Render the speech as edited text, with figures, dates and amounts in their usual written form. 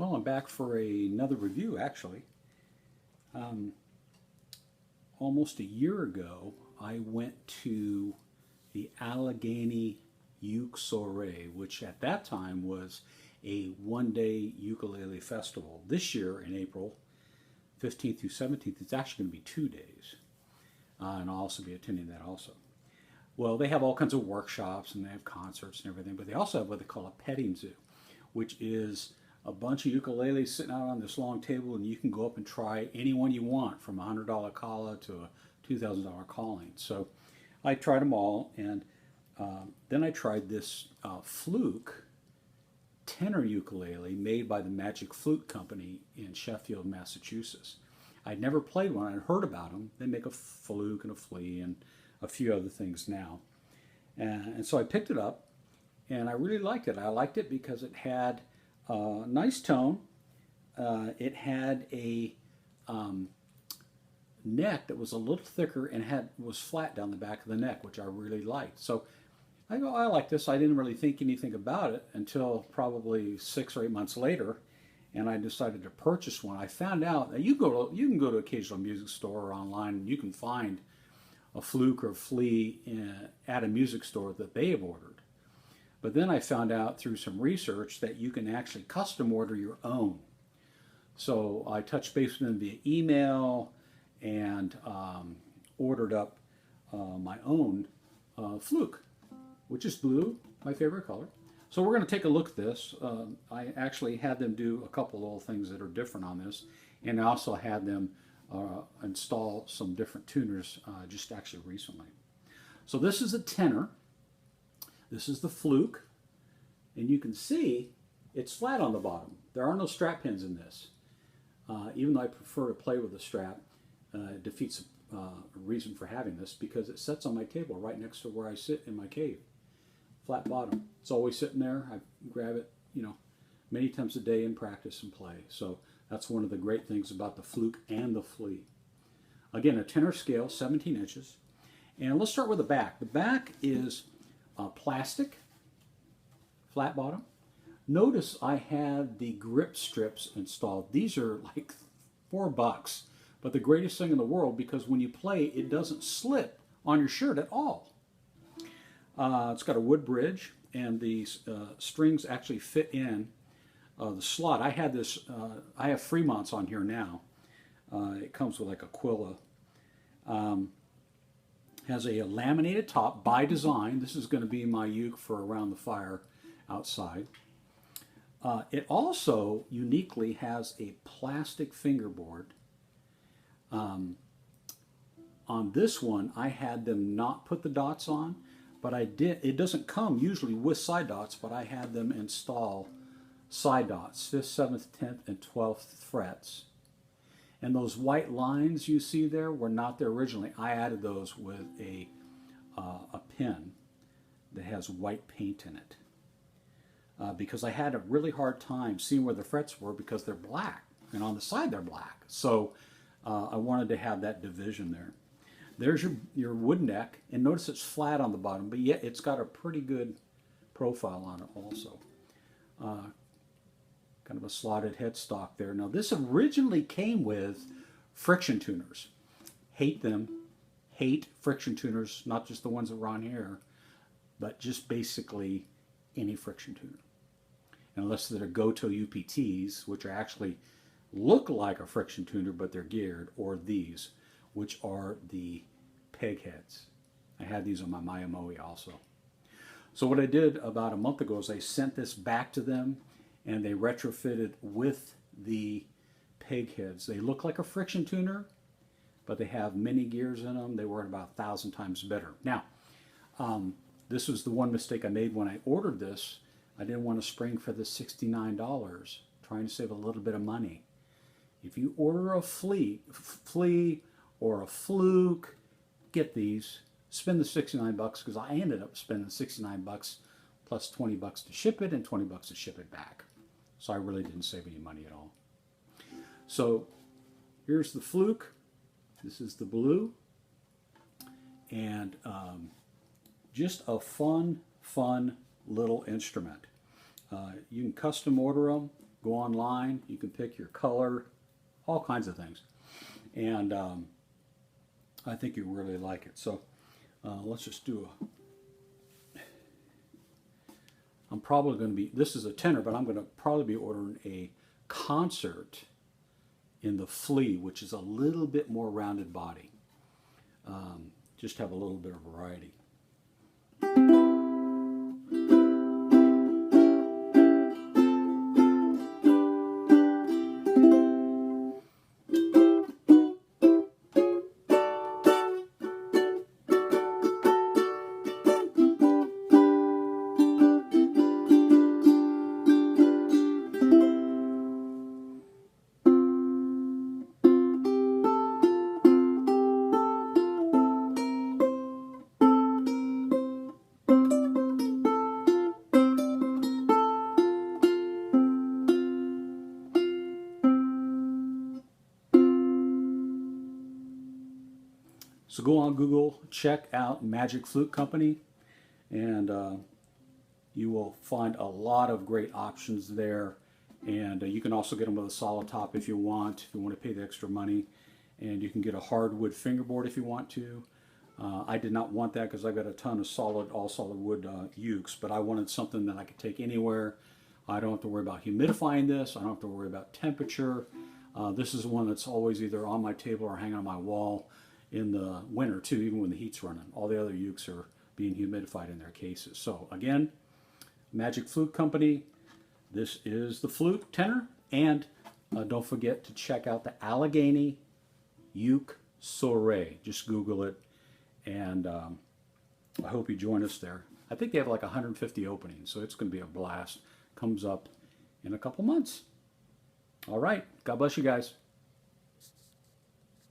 Well, I'm back for another review, actually. Um, Almost a year ago, I went to the Allegheny Uke Soiree, which at that time was a one-day ukulele festival. This year, in April 15th through 17th, it's actually going to be 2 days. And I'll also be attending that also. Well, they have all kinds of workshops and they have concerts and everything, but they also have what they call a petting zoo, which is a bunch of ukuleles sitting out on this long table, and you can go up and try any one you want, from a $100 Kala to a $2,000 calling. So I tried them all, and then I tried this Fluke Tenor Ukulele made by the Magic Flute Company in Sheffield, Massachusetts. I'd never played one. I'd heard about them. They make a fluke and a flea and a few other things now. And so I picked it up, and I really liked it. I liked it because it had a nice tone. It had a neck that was a little thicker and was flat down the back of the neck, which I really liked. So I go, I like this. I didn't really think anything about it until probably 6 or 8 months later, and I decided to purchase one. I found out that you can go to an occasional music store or online, and you can find a fluke or flea at a music store that they have ordered. But then I found out through some research that you can actually custom order your own. So I touched base with them via email and ordered up my own fluke, which is blue, my favorite color. So we're going to take a look at this. I actually had them do a couple of little things that are different on this, and I also had them install some different tuners just actually recently. So this is a tenor. This is the fluke, and you can see it's flat on the bottom. There are no strap pins in this. Even though I prefer to play with a strap, it defeats a reason for having this, because it sits on my table right next to where I sit in my cave. Flat bottom. It's always sitting there. I grab it, many times a day in practice and play. So that's one of the great things about the fluke and the flea. Again, a tenor scale, 17 inches. And let's start with the back. The back is plastic, flat bottom. Notice I have the grip strips installed. These are like $4, but the greatest thing in the world, because when you play, it doesn't slip on your shirt at all. It's got a wood bridge, and the strings actually fit in the slot. I had this. I have Fremonts on here now. It comes with like Aquila. Has a laminated top by design. This is going to be my uke for around the fire outside. It also uniquely has a plastic fingerboard. On this one, I had them not put the dots on, but I did. It doesn't come usually with side dots, but I had them install side dots, 5th, 7th, 10th, and 12th frets. And those white lines you see there were not there originally. I added those with a pen that has white paint in it. Because I had a really hard time seeing where the frets were, because they're black, and on the side they're black. So I wanted to have that division there. There's your wood neck, and notice it's flat on the bottom, but yet it's got a pretty good profile on it also. Kind of a slotted headstock there. Now this originally came with friction tuners. Hate them. Hate friction tuners, not just the ones that were on here, but just basically any friction tuner. Unless they're Goto UPTs, which are actually look like a friction tuner, but they're geared, or these, which are the peg heads. I had these on my Miyamoe also. So what I did about a month ago is I sent this back to them, and they retrofitted with the peg heads. They look like a friction tuner, but they have many gears in them. They work about 1,000 times better. Now, this was the one mistake I made when I ordered this. I didn't want to spring for the $69, trying to save a little bit of money. If you order a flea or a fluke, get these. Spend the $69, because I ended up spending $69 plus $20 to ship it and $20 to ship it back. So I really didn't save any money at all. So here's the fluke. This is the blue. And just a fun little instrument. You can custom order them. Go online, you can pick your color, all kinds of things. And I think you really like it. So let's just do I'm probably going to be, this is a tenor, but I'm going to probably be ordering a concert in the flea, which is a little bit more rounded body. Just have a little bit of variety. So go on Google, check out Magic Flute Company, and you will find a lot of great options there. And you can also get them with a solid top if you want to pay the extra money. And you can get a hardwood fingerboard if you want to. I did not want that because I've got a ton of all solid wood ukes, but I wanted something that I could take anywhere. I don't have to worry about humidifying this. I don't have to worry about temperature. This is one that's always either on my table or hanging on my wall in the winter too, even when the heat's running. All the other ukes are being humidified in their cases. So again, Magic Flute Company. This is the Fluke Tenor, and don't forget to check out the Allegheny Uke Soiree. Just Google it, and I hope you join us there. I think they have like 150 openings, so it's going to be a blast. Comes up in a couple months. All right. God bless you guys.